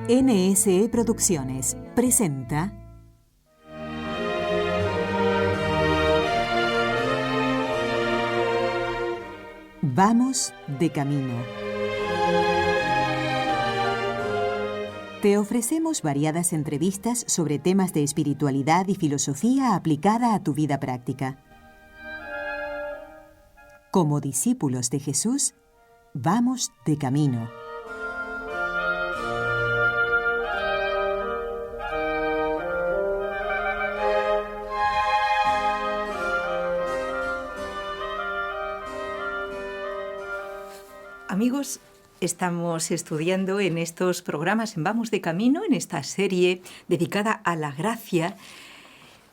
NSE Producciones presenta Vamos de camino. Te ofrecemos variadas entrevistas sobre temas de espiritualidad y filosofía aplicada a tu vida práctica. Como discípulos de Jesús, vamos de camino. Amigos, estamos estudiando en estos programas en Vamos de Camino, en esta serie dedicada a la gracia.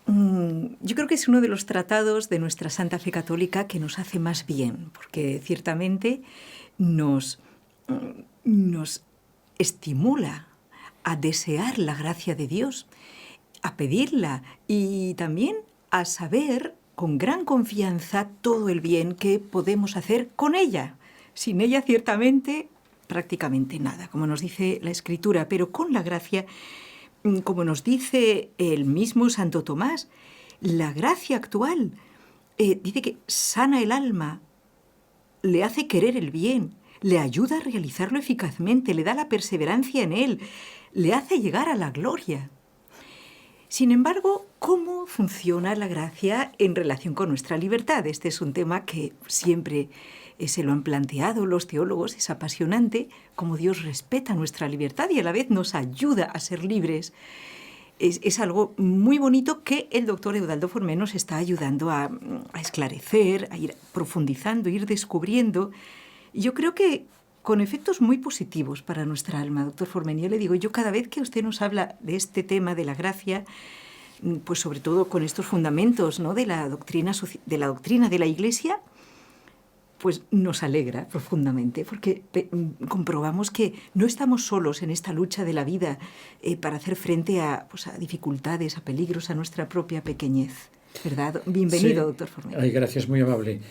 Yo creo que es uno de los tratados de nuestra Santa Fe Católica que nos hace más bien, porque ciertamente nos estimula a desear la gracia de Dios, a pedirla y también a saber con gran confianza todo el bien que podemos hacer con ella. Sin ella, ciertamente, prácticamente nada, como nos dice la Escritura, pero con la gracia, como nos dice el mismo Santo Tomás, la gracia actual dice que sana el alma, le hace querer el bien, le ayuda a realizarlo eficazmente, le da la perseverancia en él, le hace llegar a la gloria. Sin embargo, ¿cómo funciona la gracia en relación con nuestra libertad? Este es un tema que siempre se lo han planteado los teólogos, es apasionante, cómo Dios respeta nuestra libertad y a la vez nos ayuda a ser libres. Es algo muy bonito que el doctor Eudaldo Forment nos está ayudando a esclarecer, a ir profundizando, a ir descubriendo. Y yo creo que con efectos muy positivos para nuestra alma, doctor Forment. Yo le digo, yo cada vez que usted nos habla de este tema de la gracia, pues sobre todo con estos fundamentos, ¿no?, de la doctrina de la Iglesia, pues nos alegra profundamente, porque comprobamos que no estamos solos en esta lucha de la vida para hacer frente a dificultades, a peligros, a nuestra propia pequeñez, ¿verdad? Bienvenido, sí, doctor Forment. Ay, gracias, muy amable.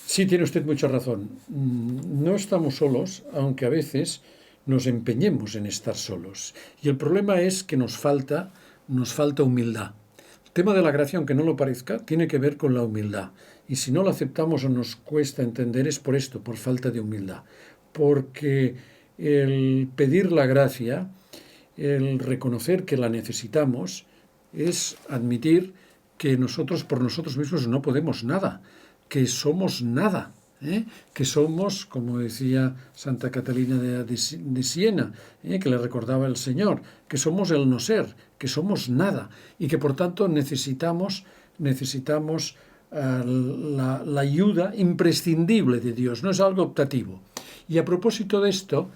Sí, tiene usted mucha razón. No estamos solos, aunque a veces nos empeñemos en estar solos. Y el problema es que nos falta humildad. El tema de la gracia, aunque no lo parezca, tiene que ver con la humildad. Y si no la aceptamos o nos cuesta entender es por esto, por falta de humildad. Porque el pedir la gracia, el reconocer que la necesitamos, es admitir que nosotros por nosotros mismos no podemos nada, que somos nada, que somos, como decía Santa Catalina de Siena, que le recordaba el Señor, que somos el no ser, que somos nada y que por tanto necesitamos la ayuda imprescindible de Dios, no es algo optativo. Y a propósito de esto,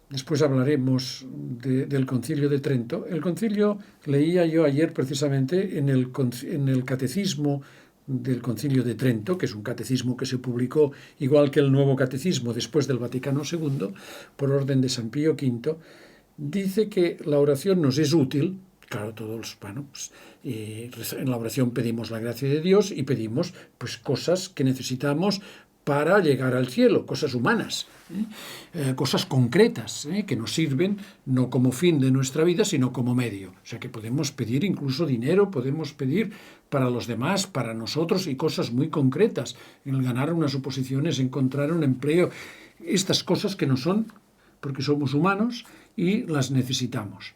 después hablaremos del Concilio de Trento. El concilio, leía yo ayer precisamente en el catecismo del Concilio de Trento, que es un catecismo que se publicó igual que el Nuevo Catecismo después del Vaticano II, por orden de San Pío V, dice que la oración nos es útil. Claro, todos, en la oración pedimos la gracia de Dios y pedimos cosas que necesitamos para llegar al cielo, cosas humanas, cosas concretas, que nos sirven no como fin de nuestra vida, sino como medio. O sea que podemos pedir incluso dinero, podemos pedir para los demás, para nosotros, y cosas muy concretas, el ganar unas oposiciones, encontrar un empleo, estas cosas que no son, porque somos humanos y las necesitamos.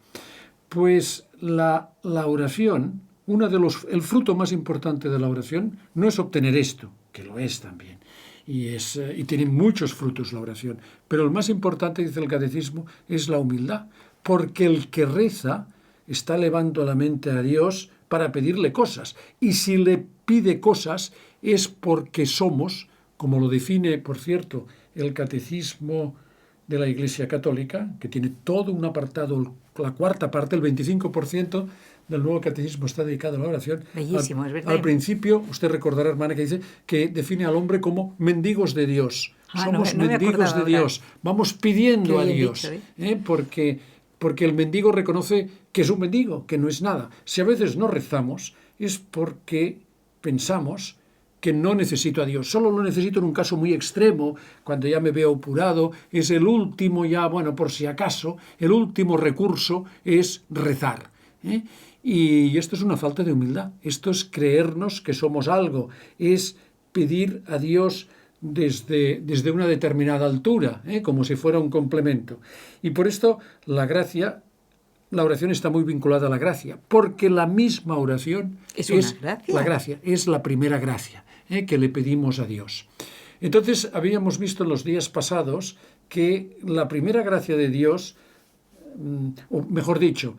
Pues la oración, el fruto más importante de la oración no es obtener esto, que lo es también, y tiene muchos frutos la oración, pero el más importante, dice el catecismo, es la humildad, porque el que reza está elevando la mente a Dios para pedirle cosas, y si le pide cosas es porque somos, como lo define, por cierto, el catecismo de la Iglesia Católica, que tiene todo un apartado, la cuarta parte, el 25% del Nuevo Catecismo está dedicado a la oración. Bellísimo, es verdad. Al principio, usted recordará, hermana, que dice que define al hombre como mendigos de Dios. Somos mendigos de Dios. Vamos pidiendo a Dios. Dicho, porque el mendigo reconoce que es un mendigo, que no es nada. Si a veces no rezamos, es porque pensamos que no necesito a Dios. Solo lo necesito en un caso muy extremo, cuando ya me veo apurado. Es el último ya, bueno, por si acaso, el último recurso es rezar, ¿eh? Y esto es una falta de humildad. Esto es creernos que somos algo. Es pedir a Dios desde una determinada altura, como si fuera un complemento. Y por esto la oración está muy vinculada a la gracia, porque la misma oración es una gracia. La gracia, es la primera gracia que le pedimos a Dios. Entonces, habíamos visto en los días pasados que la primera gracia de Dios, o mejor dicho,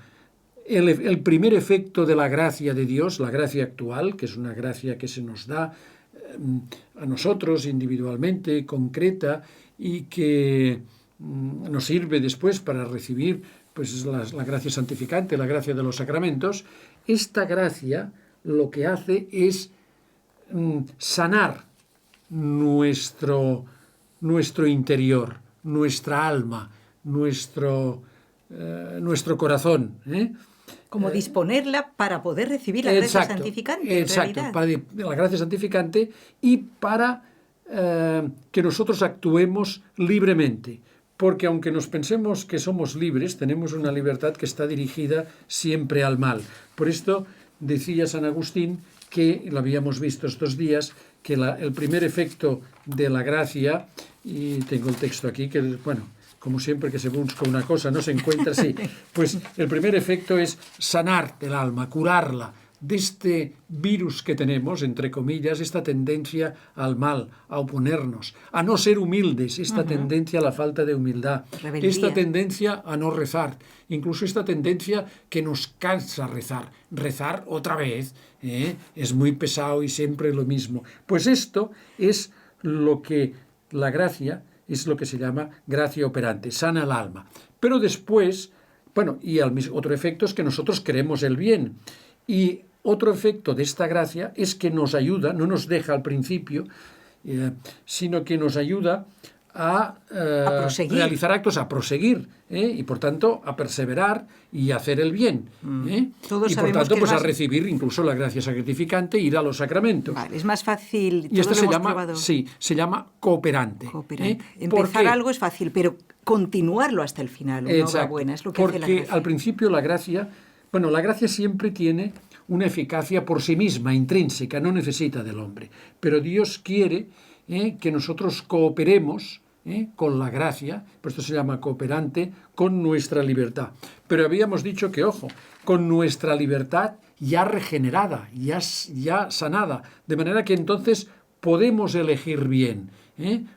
el primer efecto de la gracia de Dios, la gracia actual, que es una gracia que se nos da a nosotros individualmente, concreta, y que nos sirve después para recibir pues la gracia santificante, la gracia de los sacramentos. Esta gracia lo que hace es sanar nuestro interior, nuestra alma, nuestro corazón, Como disponerla para poder recibir la gracia santificante. Exacto, para la gracia santificante y para que nosotros actuemos libremente. Porque aunque nos pensemos que somos libres, tenemos una libertad que está dirigida siempre al mal. Por esto decía San Agustín, que lo habíamos visto estos días, que el primer efecto de la gracia, y tengo el texto aquí, que bueno, como siempre que se busca una cosa no se encuentra así, pues el primer efecto es sanar el alma, curarla de este virus que tenemos, entre comillas, esta tendencia al mal, a oponernos, a no ser humildes, esta tendencia a la falta de humildad, rebeldía, esta tendencia a no rezar, incluso esta tendencia que nos cansa rezar otra vez, es muy pesado y siempre lo mismo. Pues esto es lo que la gracia es lo que se llama gracia operante, sana el alma. Pero después, bueno, y otro efecto es que nosotros queremos el bien. Y otro efecto de esta gracia es que nos ayuda, no nos deja al principio, sino que nos ayuda a realizar actos, a proseguir, y por tanto a perseverar y a hacer el bien. Todos y por tanto pues a recibir incluso la gracia santificante, ir a los sacramentos. Vale, es más fácil. Y esto se llama cooperante. Empezar algo es fácil, pero continuarlo hasta el final, una obra buena, es lo que hace la gracia. Porque al principio la gracia siempre tiene una eficacia por sí misma, intrínseca, no necesita del hombre. Pero Dios quiere que nosotros cooperemos con la gracia, por esto se llama cooperante, con nuestra libertad. Pero habíamos dicho que, ojo, con nuestra libertad ya regenerada, ya sanada, de manera que entonces podemos elegir bien.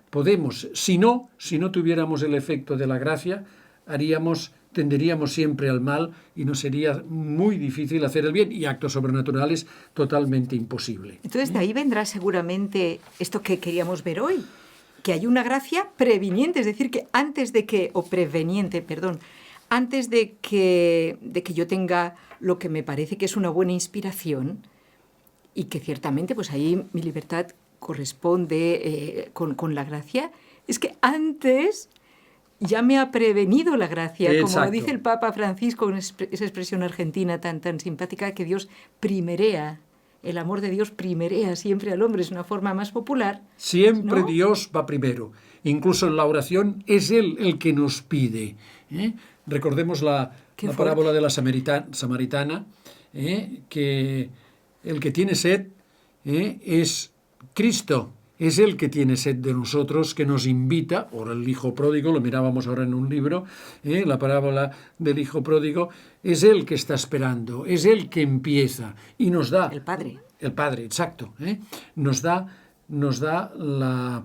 Podemos, si no tuviéramos el efecto de la gracia, tenderíamos siempre al mal y nos sería muy difícil hacer el bien, y actos sobrenaturales totalmente imposible. Entonces de ahí vendrá seguramente esto que queríamos ver hoy, que hay una gracia previniente, es decir, que antes de que yo tenga lo que me parece que es una buena inspiración, y que ciertamente pues ahí mi libertad corresponde con la gracia, es que antes ya me ha prevenido la gracia. Exacto. Como dice el Papa Francisco, con esa expresión argentina tan simpática, que Dios primerea, el amor de Dios primerea siempre al hombre, es una forma más popular. Siempre, ¿no? Dios va primero. Incluso en la oración es Él el que nos pide. Recordemos la parábola de la samaritana, que el que tiene sed es Cristo. Es Él que tiene sed de nosotros, que nos invita. Ahora el hijo pródigo, lo mirábamos ahora en un libro, la parábola del hijo pródigo, es Él que está esperando, es Él que empieza y nos da... El Padre. El Padre, exacto. Nos da la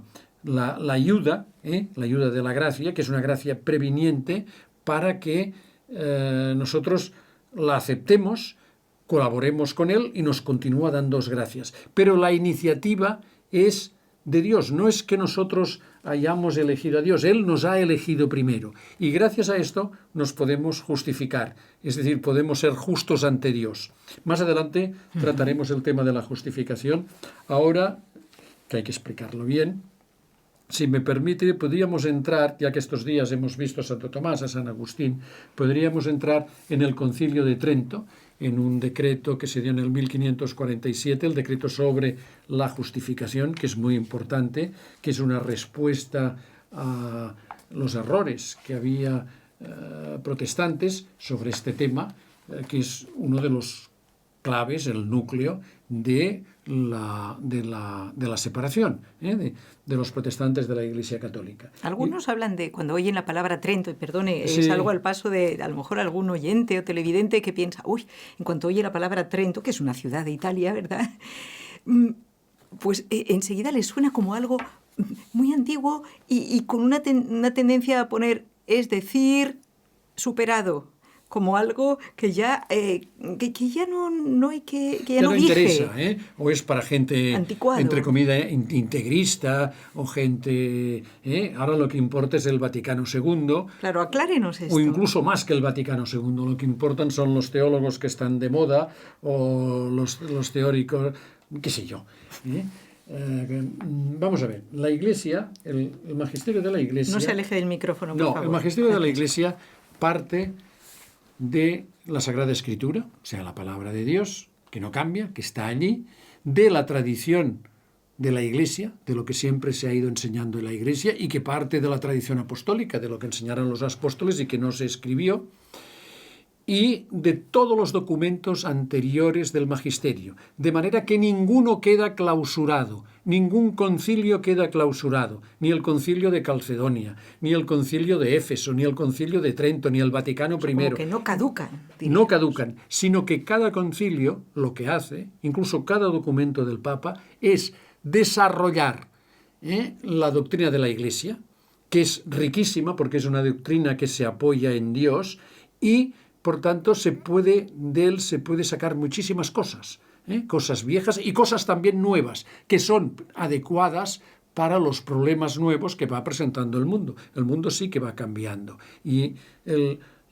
ayuda, la ayuda de la gracia, que es una gracia previniente, para que nosotros la aceptemos, colaboremos con Él y nos continúa dando gracias. Pero la iniciativa es de Dios, no es que nosotros hayamos elegido a Dios, Él nos ha elegido primero, y gracias a esto nos podemos justificar, es decir, podemos ser justos ante Dios. Más adelante trataremos el tema de la justificación. Ahora, que hay que explicarlo bien, si me permite, podríamos entrar, ya que estos días hemos visto a Santo Tomás, a San Agustín, podríamos entrar en el Concilio de Trento. en un decreto que se dio en el 1547, el decreto sobre la justificación, que es muy importante, que es una respuesta a los errores que había protestantes sobre este tema, que es uno de los claves, el núcleo de la separación de los protestantes de la Iglesia Católica. Algunos hablan de, cuando oyen la palabra Trento, y perdone, Sí. es algo al paso de a lo mejor algún oyente o televidente que piensa, uy, en cuanto oye la palabra Trento, que es una ciudad de Italia, ¿verdad? Pues enseguida le suena como algo muy antiguo y con una tendencia a poner, es decir, superado, como algo que ya, que ya no hay que ya no interesa, o es para gente, anticuado, entre comillas, integrista, o gente... Ahora lo que importa es el Vaticano II. Claro, aclárenos esto. O incluso más que el Vaticano II. Lo que importan son los teólogos que están de moda, o los teóricos, qué sé yo. Vamos a ver, la Iglesia, el magisterio de la Iglesia... No se aleje del micrófono, por favor. El magisterio de la Iglesia parte de la Sagrada Escritura, o sea, la palabra de Dios, que no cambia, que está allí, de la tradición de la Iglesia, de lo que siempre se ha ido enseñando en la Iglesia, y que parte de la tradición apostólica, de lo que enseñaron los apóstoles y que no se escribió, y de todos los documentos anteriores del magisterio, de manera que ninguno queda clausurado, ningún concilio queda clausurado, ni el concilio de Calcedonia, ni el concilio de Éfeso, ni el concilio de Trento, ni el Vaticano I. Como que no caducan. Diríamos. No caducan, sino que cada concilio lo que hace, incluso cada documento del Papa, es desarrollar la doctrina de la Iglesia, que es riquísima porque es una doctrina que se apoya en Dios y por tanto, de él se puede sacar muchísimas cosas, cosas viejas y cosas también nuevas, que son adecuadas para los problemas nuevos que va presentando el mundo. El mundo sí que va cambiando. Y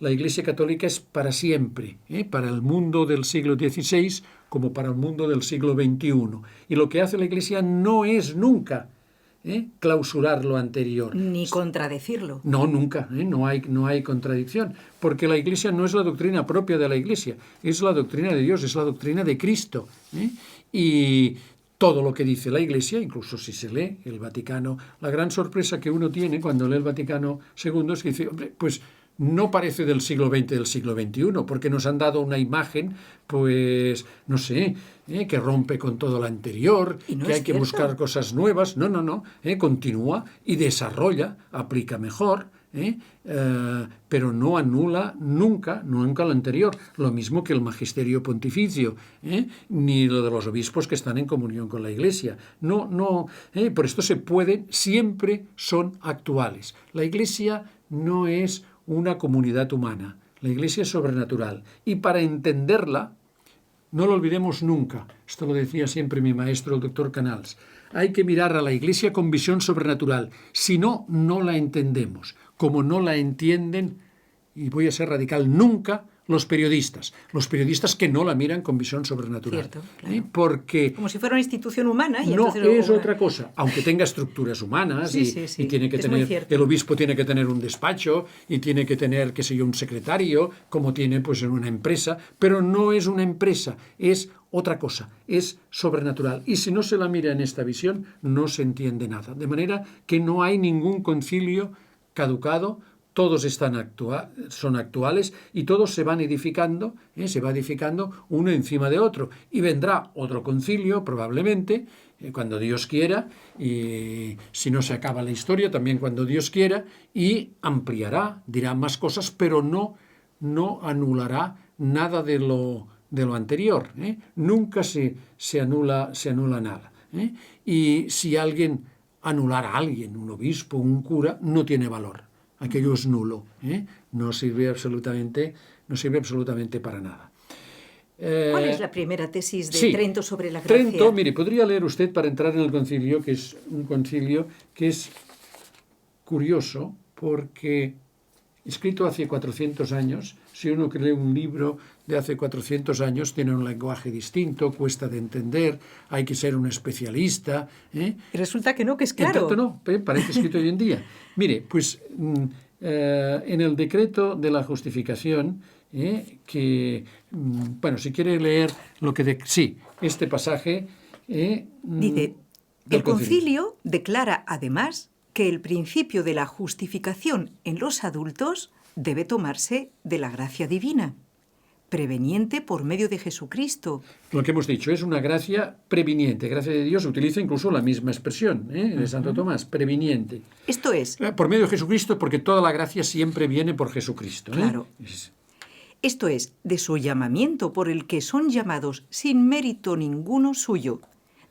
la Iglesia Católica es para siempre, para el mundo del siglo XVI como para el mundo del siglo XXI. Y lo que hace la Iglesia no es nunca clausurar lo anterior. Ni contradecirlo. No, nunca, no hay contradicción, porque la Iglesia no es la doctrina propia de la Iglesia, es la doctrina de Dios, es la doctrina de Cristo. Y todo lo que dice la Iglesia, incluso si se lee el Vaticano, la gran sorpresa que uno tiene cuando lee el Vaticano II es que dice, hombre, pues no parece del siglo XX, del siglo XXI, porque nos han dado una imagen, pues, no sé, que rompe con todo lo anterior, no que hay que cierto. buscar cosas nuevas. No, continúa y desarrolla, aplica mejor, pero no anula nunca lo anterior. Lo mismo que el magisterio pontificio, ni lo de los obispos que están en comunión con la Iglesia. No, por esto siempre son actuales. La Iglesia no es una comunidad humana. La Iglesia es sobrenatural. Y para entenderla, no lo olvidemos nunca, esto lo decía siempre mi maestro, el doctor Canals, hay que mirar a la Iglesia con visión sobrenatural. Si no, no la entendemos. Como no la entienden, y voy a ser radical, nunca los periodistas que no la miran con visión sobrenatural. Cierto, claro. Porque como si fuera una institución humana. Y no entonces es otra cosa, aunque tenga estructuras humanas y tiene que tener, el obispo tiene que tener un despacho y tiene que tener, qué sé yo, un secretario, como tiene pues en una empresa, pero no es una empresa, es otra cosa, es sobrenatural. Y si no se la mira en esta visión, no se entiende nada. De manera que no hay ningún concilio caducado, todos son actuales y todos se van edificando, se va edificando uno encima de otro. Y vendrá otro concilio, probablemente, cuando Dios quiera, y si no se acaba la historia, también cuando Dios quiera, y ampliará, dirá más cosas, pero no anulará nada de lo anterior. Nunca se anula nada. Y si alguien anulara a alguien, un obispo, un cura, no tiene valor. Aquello es nulo, no sirve absolutamente para nada. ¿Cuál es la primera tesis de Trento sobre la gracia? Trento, mire, podría leer usted para entrar en el concilio, que es un concilio que es curioso, porque escrito hace 400 años. Si uno que lee un libro de hace 400 años, tiene un lenguaje distinto, cuesta de entender, hay que ser un especialista. Y resulta que no, que es claro. En tanto no, parece escrito hoy en día. Mire, pues en el decreto de la justificación, bueno, si quiere leer lo que... sí, este pasaje... dice, el concilio declara además que el principio de la justificación en los adultos debe tomarse de la gracia divina, preveniente por medio de Jesucristo. Lo que hemos dicho es una gracia previniente. Gracia de Dios utiliza incluso la misma expresión de Santo Tomás, previniente. Esto es... Por medio de Jesucristo, porque toda la gracia siempre viene por Jesucristo. Claro. Esto es, de su llamamiento por el que son llamados sin mérito ninguno suyo.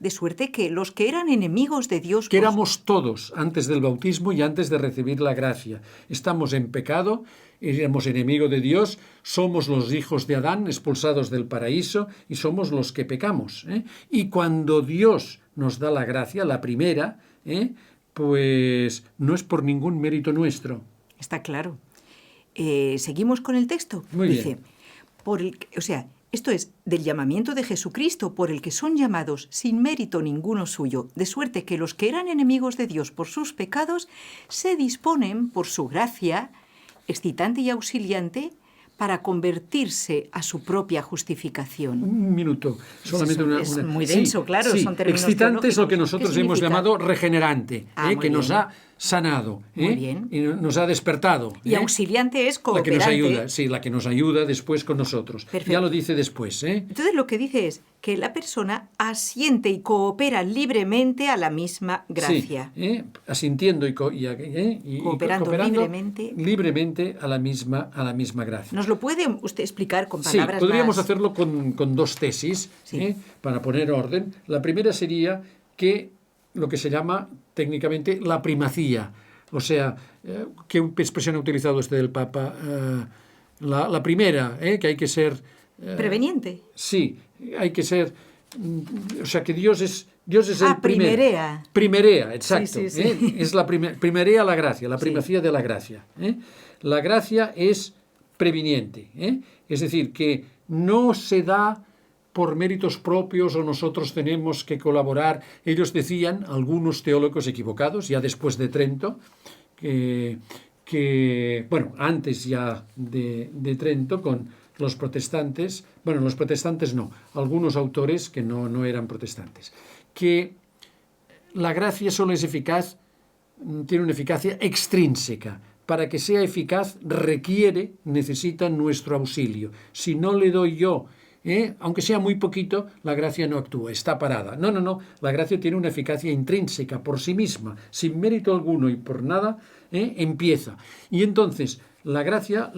De suerte que los que eran enemigos de Dios... Que éramos todos antes del bautismo y antes de recibir la gracia. Estamos en pecado, éramos enemigos de Dios, somos los hijos de Adán expulsados del paraíso y somos los que pecamos. Y cuando Dios nos da la gracia, la primera, pues no es por ningún mérito nuestro. Está claro. Seguimos con el texto. Muy Dice, bien. Esto es, del llamamiento de Jesucristo por el que son llamados sin mérito ninguno suyo, de suerte que los que eran enemigos de Dios por sus pecados se disponen por su gracia, excitante y auxiliante, para convertirse a su propia justificación. Un minuto, solamente es muy denso, claro, son términos excitante es lo que teológicos. nosotros hemos llamado regenerante, que bien. nos ha sanado, Muy bien. y nos ha despertado. Y auxiliante es cooperante. La que nos ayuda, sí, la que nos ayuda después con nosotros. Perfecto. Ya lo dice después. Entonces lo que dice es que la persona asiente y coopera libremente a la misma gracia. Sí, asintiendo y cooperando libremente a la misma gracia. ¿Nos lo puede usted explicar con palabras Sí, podríamos más... hacerlo con dos tesis, sí. Para poner orden. La primera sería que lo que se llama técnicamente la primacía. O sea, ¿qué expresión ha utilizado usted del Papa? La primera, que hay que ser... preveniente. Sí, hay que ser... O sea, que Dios es el primero. Primerea. Primerea, exacto. Sí. Es la primerea la gracia, la primacía de la gracia. La gracia es previniente. Es decir, que no se da por méritos propios o nosotros tenemos que colaborar. Ellos decían, algunos teólogos equivocados, ya después de Trento, que bueno, antes ya de Trento, con los protestantes, bueno, los protestantes no, algunos autores que no eran protestantes, que la gracia solo es eficaz, tiene una eficacia extrínseca. Para que sea eficaz necesita nuestro auxilio. Si no le doy yo, aunque sea muy poquito, la gracia no actúa, está parada. No, la gracia tiene una eficacia intrínseca por sí misma, sin mérito alguno y por nada, empieza. Y entonces, la gracia,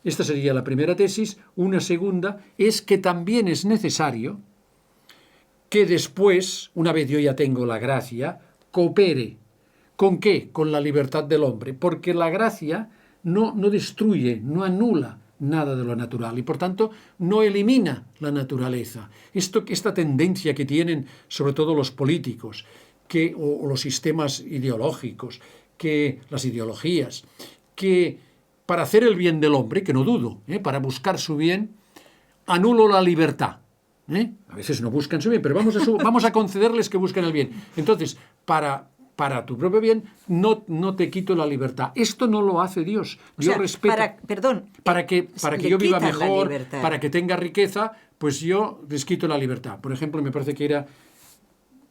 esta sería la primera tesis. Una segunda es que también es necesario que después, una vez yo ya tengo la gracia, coopere. ¿Con qué? Con la libertad del hombre, porque la gracia no destruye, no anula nada de lo natural y por tanto no elimina la naturaleza. Esta tendencia que tienen sobre todo los políticos o los sistemas ideológicos, las ideologías, que para hacer el bien del hombre, que no dudo, para buscar su bien, anulo la libertad. A veces no buscan su bien, pero vamos a concederles que busquen el bien. Entonces, para tu propio bien, no te quito la libertad. Esto no lo hace Dios. Yo respeto. Para que yo viva mejor, para que tenga riqueza, pues yo les quito la libertad. Por ejemplo, me parece que era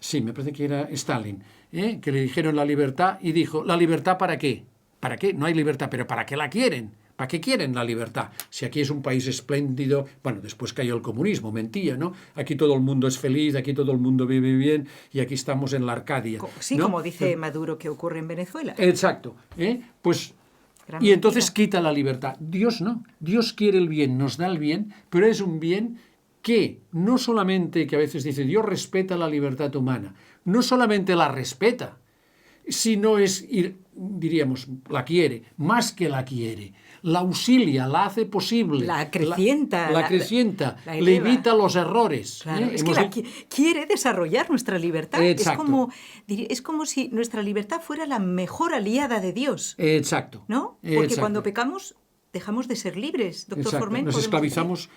Stalin, que le dijeron la libertad y dijo, ¿la libertad para qué? ¿Para qué? No hay libertad, pero ¿para qué la quieren? ¿Para qué quieren la libertad? Si aquí es un país espléndido, bueno, después cayó el comunismo, mentía, ¿no? Aquí todo el mundo es feliz, aquí todo el mundo vive bien y aquí estamos en la Arcadia. Sí, ¿no? Como dice Maduro que ocurre en Venezuela. Exacto. Pues, y entonces quita la libertad. Dios no. Dios quiere el bien, nos da el bien, pero es un bien que no solamente, que a veces dice, Dios respeta la libertad humana, no solamente la respeta, sino es diríamos, la quiere, más que la quiere, la auxilia, la hace posible, la acrecienta, la acrecienta, la le eleva. evita los errores. Claro, es que quiere desarrollar nuestra libertad. Exacto. Es como si nuestra libertad fuera la mejor aliada de Dios. Exacto. ¿No? Porque Exacto. cuando pecamos dejamos de ser libres, doctor Exacto. Forment. Nos esclavizamos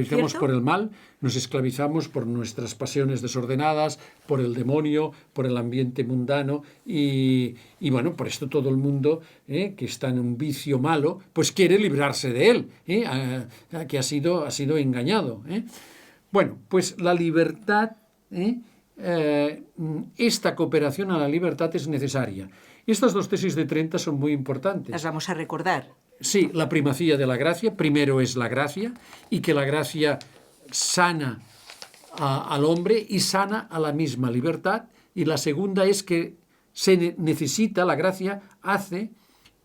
¿Cierto? por el mal, nos esclavizamos por nuestras pasiones desordenadas, por el demonio, por el ambiente mundano y bueno, por esto todo el mundo que está en un vicio malo, pues quiere librarse de él, que ha sido engañado. Bueno, pues la libertad, esta cooperación a la libertad es necesaria. Estas dos tesis de Trento son muy importantes. Las vamos a recordar. Sí, la primacía de la gracia, primero es la gracia, y que la gracia sana al hombre y sana a la misma libertad, y la segunda es que se necesita, la gracia hace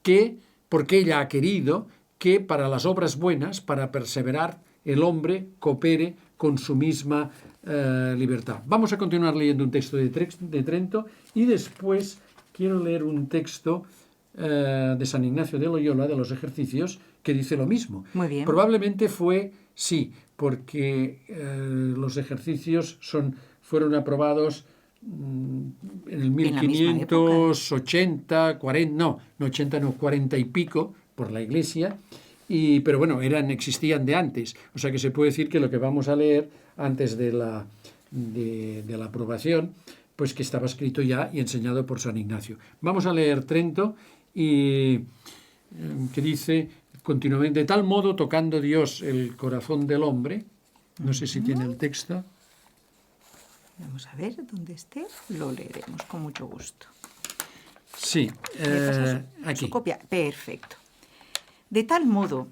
que, porque ella ha querido, que para las obras buenas, para perseverar, el hombre coopere con su misma libertad. Vamos a continuar leyendo un texto de Trento y después quiero leer un texto de San Ignacio de Loyola, de los ejercicios, que dice lo mismo. Muy bien. Probablemente fue, sí, porque los ejercicios fueron aprobados en el 1580, 40 y pico, por la Iglesia, pero bueno, existían de antes. O sea que se puede decir que lo que vamos a leer antes de la aprobación, pues que estaba escrito ya y enseñado por San Ignacio. Vamos a leer Trento y que dice continuamente, de tal modo tocando Dios el corazón del hombre, no sé si tiene el texto. Vamos a ver dónde esté, lo leeremos con mucho gusto. Sí, aquí. Su copia, perfecto. De tal modo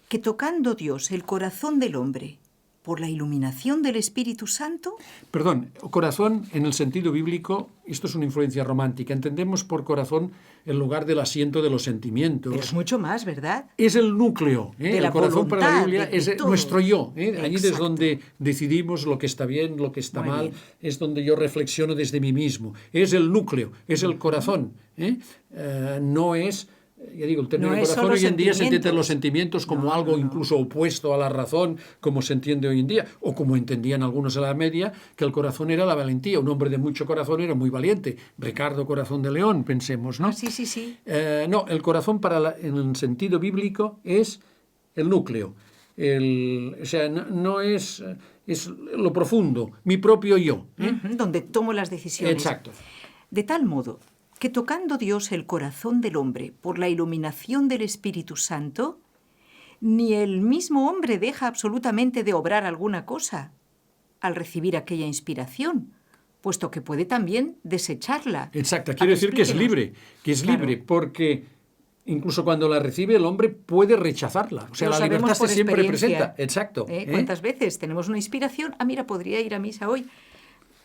que tocando Dios el corazón del hombre por la iluminación del Espíritu Santo. Perdón, corazón en el sentido bíblico, esto es una influencia romántica. Entendemos por corazón el lugar del asiento de los sentimientos. Pero es mucho más, ¿verdad? Es el núcleo. De el la corazón voluntad, para la Biblia de es todo. nuestro yo. Allí es Exacto. donde decidimos lo que está bien, lo que está Muy mal. bien. Es donde yo reflexiono desde mí mismo. Es el núcleo, es el corazón. No es... Ya digo, el término No es corazón solo hoy en día se entiende sentimientos. los sentimientos como algo incluso opuesto a la razón, como se entiende hoy en día, o como entendían algunos en la media, que el corazón era la valentía. Un hombre de mucho corazón era muy valiente. Ricardo Corazón de León, pensemos, ¿no? Sí, sí, sí. No, el corazón en el sentido bíblico es el núcleo. O sea, no es lo profundo, mi propio yo. Donde tomo las decisiones. Exacto. De tal modo que tocando Dios el corazón del hombre por la iluminación del Espíritu Santo, ni el mismo hombre deja absolutamente de obrar alguna cosa al recibir aquella inspiración, puesto que puede también desecharla. Exacto, quiero decir que es libre, porque incluso cuando la recibe el hombre puede rechazarla. O sea, Lo la libertad sabemos por se siempre experiencia. presenta. Exacto. ¿Cuántas veces tenemos una inspiración? Mira, podría ir a misa hoy.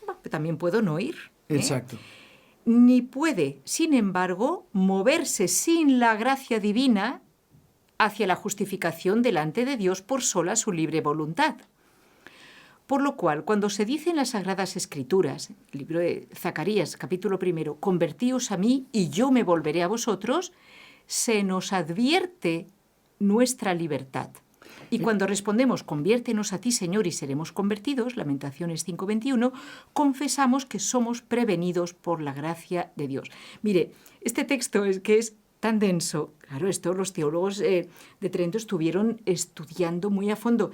Bueno, también puedo no ir. Exacto. Ni puede, sin embargo, moverse sin la gracia divina hacia la justificación delante de Dios por sola su libre voluntad. Por lo cual, cuando se dice en las Sagradas Escrituras, el libro de Zacarías, capítulo 1, convertíos a mí y yo me volveré a vosotros, se nos advierte nuestra libertad. Y cuando respondemos, conviértenos a ti, Señor, y seremos convertidos, Lamentaciones 5:21, confesamos que somos prevenidos por la gracia de Dios. Mire, este texto es tan denso. Claro, esto los teólogos de Trento estuvieron estudiando muy a fondo.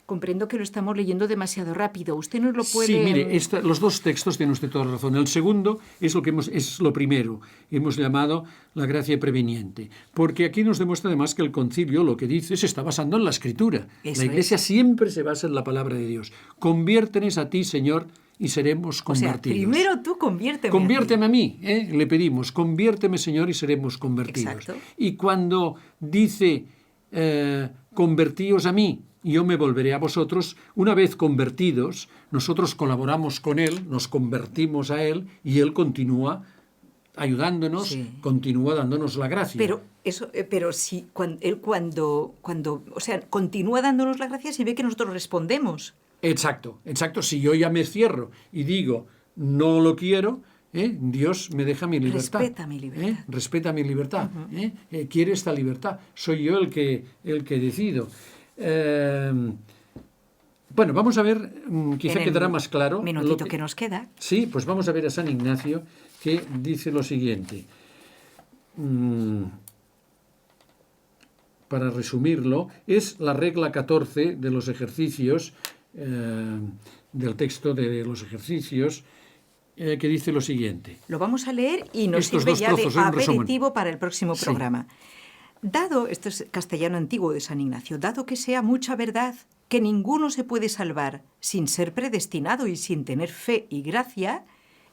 Comprendo que lo estamos leyendo demasiado rápido. Usted nos lo puede... Sí, mire, los dos textos tienen usted toda la razón. El segundo es lo primero. Hemos llamado la gracia preveniente. Porque aquí nos demuestra además que el concilio lo que dice se está basando en la Escritura. Eso la Iglesia siempre se basa en la palabra de Dios. Conviértenos a ti, Señor, y seremos convertidos. O sea, primero tú conviérteme a mí. Le pedimos, conviérteme, Señor, y seremos convertidos. Exacto. Y cuando dice, convertíos a mí, y yo me volveré a vosotros, una vez convertidos, nosotros colaboramos con Él, nos convertimos a Él, y Él continúa ayudándonos, continúa dándonos la gracia. Pero si Él cuando continúa dándonos la gracia, si ve que nosotros respondemos. Exacto. Si yo ya me cierro y digo, no lo quiero, Dios me deja mi libertad. Respeta mi libertad. Respeta mi libertad. Quiere esta libertad. Soy yo el que decido. Bueno, vamos a ver, quizá quedará más claro. Minutito que nos queda. Sí, pues vamos a ver a San Ignacio, que dice lo siguiente. Para resumirlo, es la regla 14 de los ejercicios, del texto de los ejercicios, que dice lo siguiente. Lo vamos a leer y nos Estos sirve dos ya de trozos, un resumen. aperitivo para el próximo programa. Dado, esto es castellano antiguo de San Ignacio, dado que sea mucha verdad que ninguno se puede salvar sin ser predestinado y sin tener fe y gracia,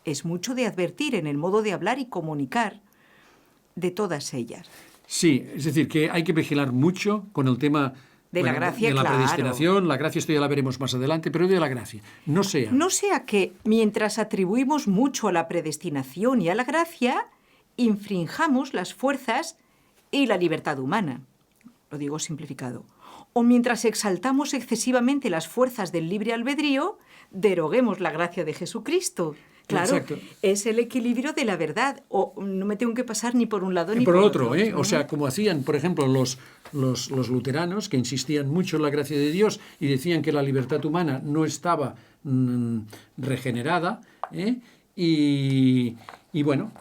es mucho de advertir en el modo de hablar y comunicar de todas ellas. Sí, es decir, que hay que vigilar mucho con el tema de la gracia, de la claro. predestinación. La gracia, esto ya la veremos más adelante, pero de la gracia. No sea que mientras atribuimos mucho a la predestinación y a la gracia, infringamos las fuerzas y la libertad humana. Lo digo simplificado. O mientras exaltamos excesivamente las fuerzas del libre albedrío, deroguemos la gracia de Jesucristo. Claro, exacto. Es el equilibrio de la verdad. O no me tengo que pasar ni por un lado ni por por otro. otro. O sea, como hacían, por ejemplo, los luteranos, que insistían mucho en la gracia de Dios y decían que la libertad humana no estaba regenerada, y bueno,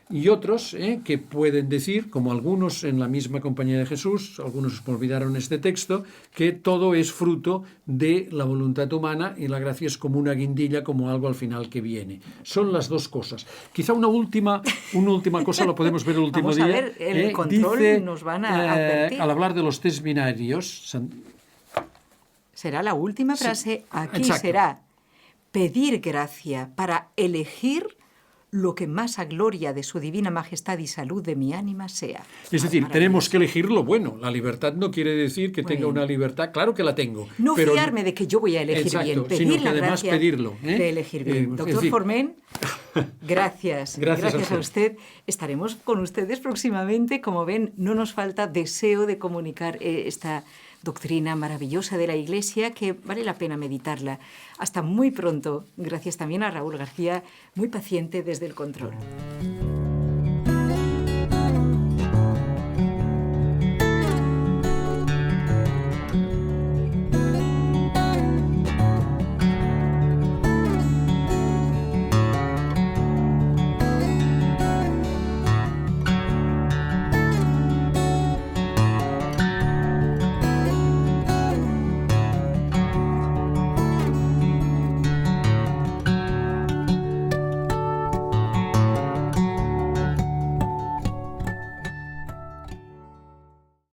y otros que pueden decir, como algunos en la misma Compañía de Jesús, algunos olvidaron este texto, que todo es fruto de la voluntad humana y la gracia es como una guindilla, como algo al final que viene. Son las dos cosas. Quizá una última cosa lo podemos ver el último Vamos día. A ver, el control dice, nos van a advertir. Al hablar de los test binarios... Será la última frase. Sí, aquí exacto. será pedir gracia para elegir lo que más a gloria de su divina majestad y salud de mi ánima sea. Es decir, tenemos que elegir lo bueno. La libertad no quiere decir que tenga una libertad. Claro que la tengo. No pero fiarme de que yo voy a elegir exacto, bien. Pedir sino que la además gracia pedirlo. De elegir bien. Doctor Forment, gracias. Gracias a usted. Estaremos con ustedes próximamente. Como ven, no nos falta deseo de comunicar esta doctrina maravillosa de la Iglesia que vale la pena meditarla. Hasta muy pronto. Gracias también a Raúl García, muy paciente desde el control.